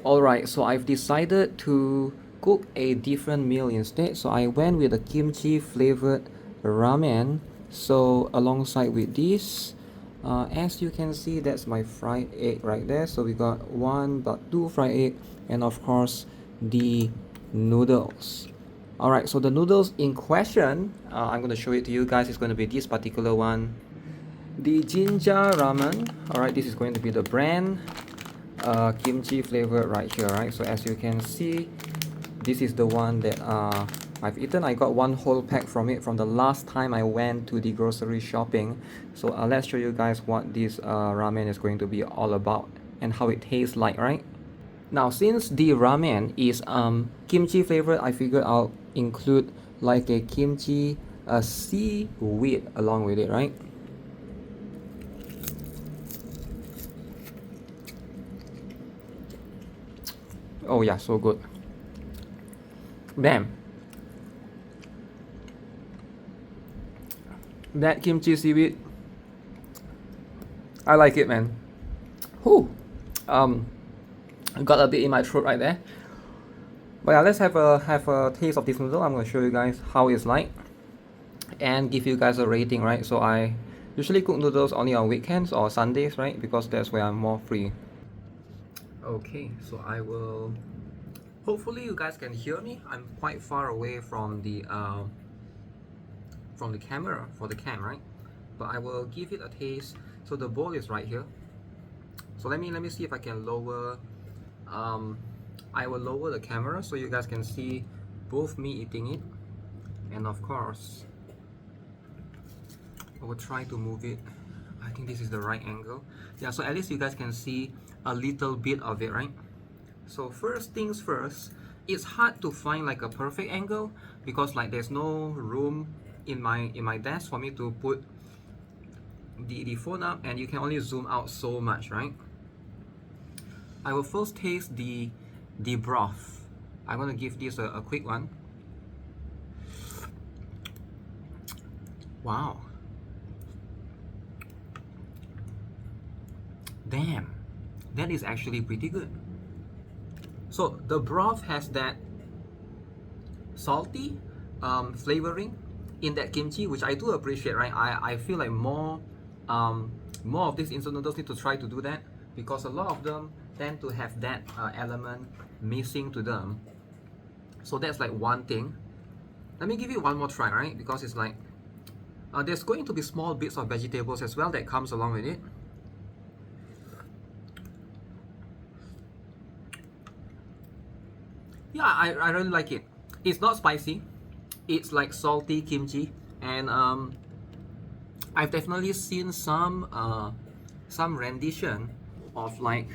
Alright, so I've decided to cook a different meal instead. So I went with a kimchi flavored ramen. So alongside with this, as you can see, that's my fried egg right there. So we got one but two fried egg, and of course the noodles. Alright, so the noodles in question, I'm going to show it to you guys. It's going to be this particular one, the Jinjja ramen. Alright, this is going to be the brand, kimchi flavor right here, right? So as you can see, this is the one that I've eaten. I got one whole pack from it from the last time I went to the grocery shopping. So let's show you guys what this ramen is going to be all about and how it tastes like, right? Now, since the ramen is kimchi flavored, I figured I'll include like a kimchi seaweed along with it, right? Oh yeah, so good. Damn, that kimchi seaweed, I like it, man. Whew. Um, got a bit in my throat right there. But yeah, let's have a taste of this noodle. I'm gonna show you guys how it's like and give you guys a rating, right? So I usually cook noodles only on weekends or Sundays, right? Because that's where I'm more free. Okay, so I will. Hopefully, you guys can hear me. I'm quite far away from the camera for the cam, right? But I will give it a taste. So the bowl is right here. So let me see if I can lower. Um, I will lower the camera so you guys can see both me eating it, and of course, I will try to move it. I think this is the right angle. Yeah, so at least you guys can see a little bit of it, right? So first things first, it's hard to find like a perfect angle because like there's no room in my desk for me to put the phone up, and you can only zoom out so much, right? I will first taste the broth. I'm gonna give this a quick one. Wow. Damn. That is actually pretty good. So the broth has that salty flavoring in that kimchi, which I do appreciate, right? I feel like more of these instant noodles need to try to do that because a lot of them tend to have that element missing to them. So that's like one thing. Let me give it one more try, right? Because it's like there's going to be small bits of vegetables as well that comes along with it. Yeah, I really like it. It's not spicy. It's like salty kimchi, and I've definitely seen some rendition of like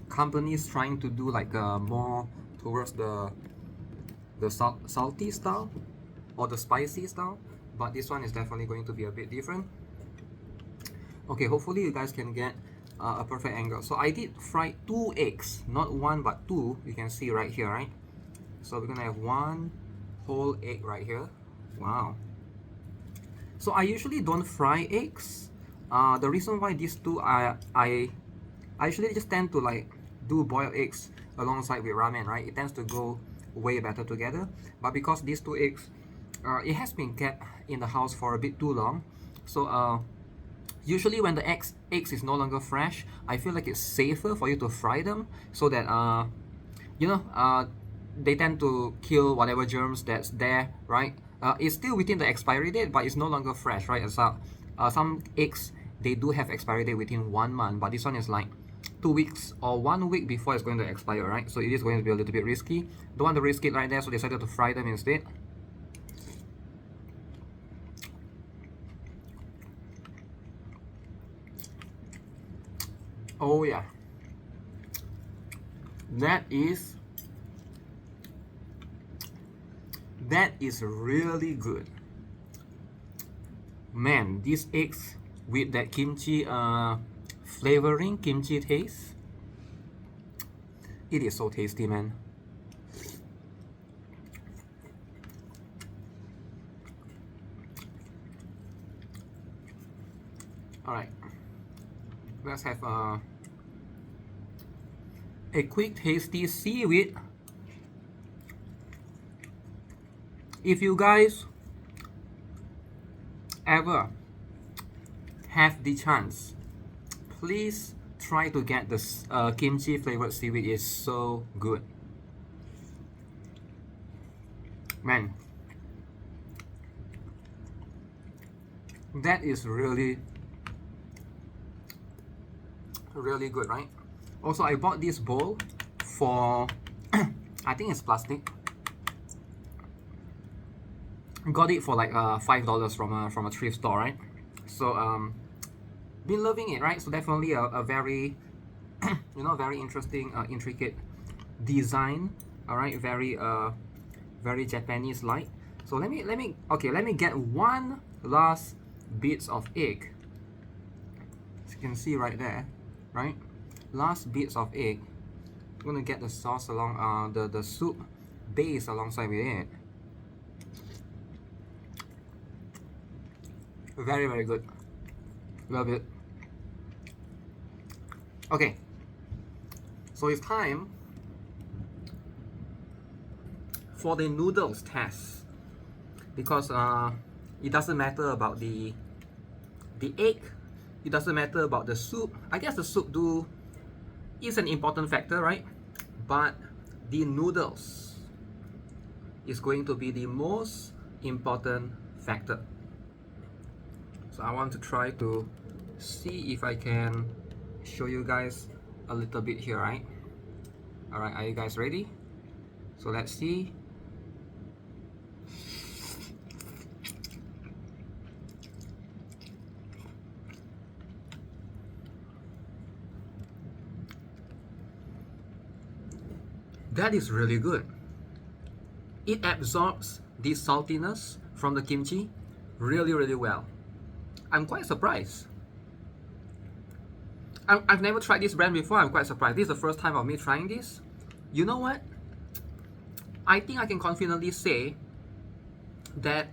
companies trying to do like more towards the salty style or the spicy style, but this one is definitely going to be a bit different. Okay, hopefully you guys can get a perfect angle. So I did fry 2 eggs, not one but two. You can see right here, right? So we're gonna have one whole egg right here. Wow. So I usually don't fry eggs. The reason why these two I usually just tend to like do boiled eggs alongside with ramen, right? It tends to go way better together. But because these two eggs, it has been kept in the house for a bit too long. So usually when the eggs is no longer fresh, I feel like it's safer for you to fry them so that you know they tend to kill whatever germs that's there, right? It's still within the expiry date, but it's no longer fresh, right? Some eggs, they do have expiry date within 1 month, but this one is like 2 weeks or 1 week before it's going to expire, right? So it is going to be a little bit risky. Don't want to risk it right there, so decided to fry them instead. Oh yeah, that is that is really good. Man, these eggs with that kimchi flavoring, kimchi taste, it is so tasty, man. All right, let's have a quick tasty seaweed. If you guys ever have the chance, please try to get this kimchi flavored seaweed. It's so good, man. That is really good, right? Also, I bought this bowl for I think it's plastic. Got it for like $5 from a thrift store, right? So been loving it, right? So definitely a very very interesting, intricate design. All right, very Japanese like. So let me get one last bits of egg. As you can see right there, right? Last bits of egg. I'm gonna get the sauce along the soup base alongside with it. Very good. Love it. Okay, so it's time for the noodles test, because it doesn't matter about the egg, it doesn't matter about the soup. I guess the soup is an important factor, right? But the noodles is going to be the most important factor. So I want to try to see if I can show you guys a little bit here, right? Alright, are you guys ready? So let's see. That is really good. It absorbs the saltiness from the kimchi really well. I'm quite surprised. I've never tried this brand before. I'm quite surprised. This is the first time of me trying this. You know what? I think I can confidently say that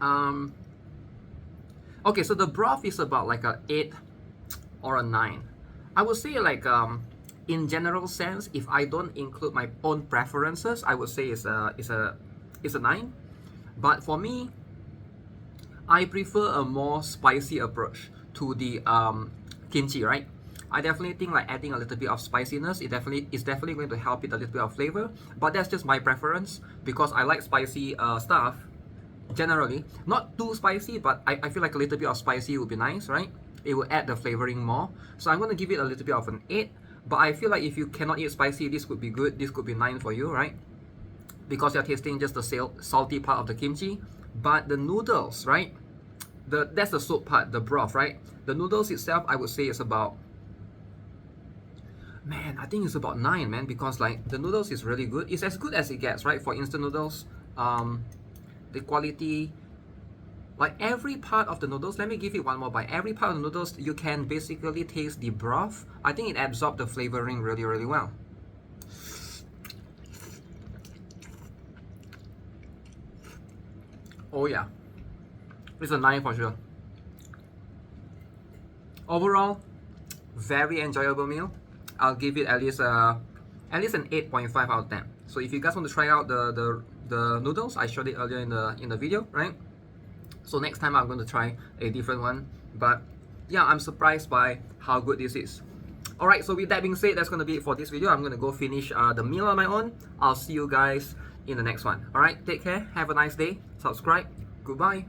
okay, so the broth is about like a 8 or a 9. I would say like in general sense, if I don't include my own preferences, I would say it's a 9. But for me, I prefer a more spicy approach to the kimchi, right? I definitely think like adding a little bit of spiciness, it's definitely going to help it a little bit of flavor. But that's just my preference, because I like spicy stuff generally. Not too spicy, but I feel like a little bit of spicy would be nice, right? It will add the flavoring more. So I'm going to give it a little bit of an 8. But I feel like if you cannot eat spicy, this could be good. This could be 9 for you, right? Because you're tasting just the salty part of the kimchi. But the noodles, right? That's the soup part, the broth, right? The noodles itself, I would say is about, man, I think it's about 9, man, because like the noodles is really good. It's as good as it gets, right? For instant noodles, the quality, like every part of the noodles, let me give it one more bite. Every part of the noodles, you can basically taste the broth. I think it absorbs the flavoring really well. Oh yeah, it's a 9 for sure. Overall, very enjoyable meal. I'll give it at least an 8.5 out of 10. So if you guys want to try out the noodles, I showed it earlier in the video, right? So next time I'm going to try a different one. But yeah, I'm surprised by how good this is. Alright, so with that being said, that's going to be it for this video. I'm going to go finish the meal on my own. I'll see you guys in the next one. Alright, take care, have a nice day, subscribe, goodbye.